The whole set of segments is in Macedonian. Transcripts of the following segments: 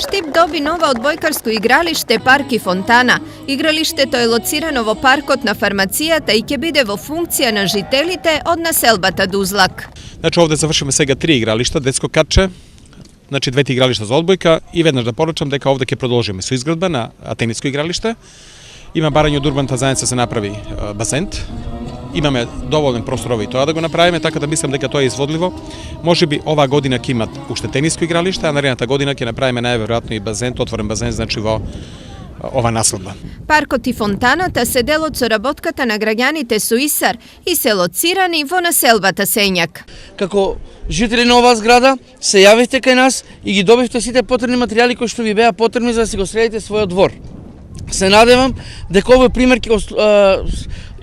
Štip dobi nova odbojkarsko igralište Park i Fontana. Igralište to je locirano vo parkot na farmacijata i ќе биде во функција на жителите од населбата Дузлак. Значи овде завршиме сега 3 игралишта, детско катче, значи 2 игралишта за одбојка и веднаш да порачам дека овде ќе продолжиме со изградба на тениско игралиште. Има барање од урбаната заедница се направи базент. Имаме доволен простор и тоа да го направиме, така да мислам дека тоа е изводливо. Можеби оваа година ќе имат уште тениско игралиште, а наредната година ќе направиме најверојатно и базент, отворен базен, значи во ова населба. Паркот и фонтаната се дел од соработката на граѓаните со ИСАР и се лоцирани во населбата Сењак. Како жители на оваа зграда се јавивте кај нас и ги добивте сите потребни материјали кои што ви беа потребни за да си го средите својот двор. Се надевам дека овој пример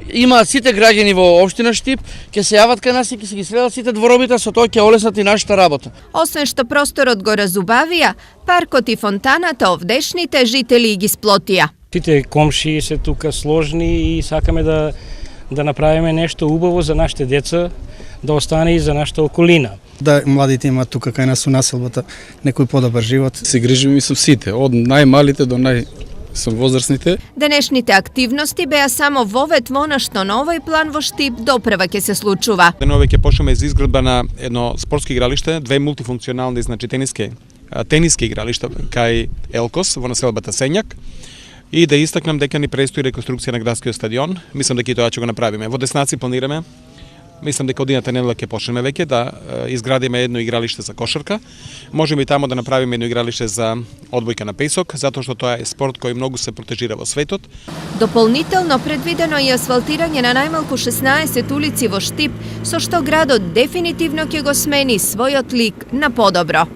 имаат сите граѓани во општина Штип, ќе се јават кај нас и ќе се ги средат сите дворобите, со тоа ќе олеснат и нашата работа. Освен што просторот го разубавија, паркот и фонтаната овдешните жители ги сплотија. Сите комши се тука сложни и сакаме да направиме нешто убаво за нашите деца, да остане и за нашата околина. Да младите имаат тука кај нас у населбата некој подобар живот. Се грижиме со сите, од најмалите до возрастните. Денешните активности беа само вовет во она што на овој план во Штип допрева ќе се случува. Денове ќе почнеме за изградба на едно спортско игралиште, 2 мултифункционални, значи тениски игралишта кај Елкос во населбата Сењак и да истакнам дека ни престои реконструкција на градскиот стадион. Мислам дека и тоа ќе го направиме. Во Деснаци планираме. Мислам дека одината недела ќе почнеме веќе да изградиме едно игралиште за кошарка. Можеме и тамо да направиме едно игралиште за одбојка на песок, затоа што тоа е спорт кој многу се протежира во светот. Дополнително предвидено и асфалтирање на најмалку 16 улици во Штип, со што градот дефинитивно ќе го смени својот лик на подобро.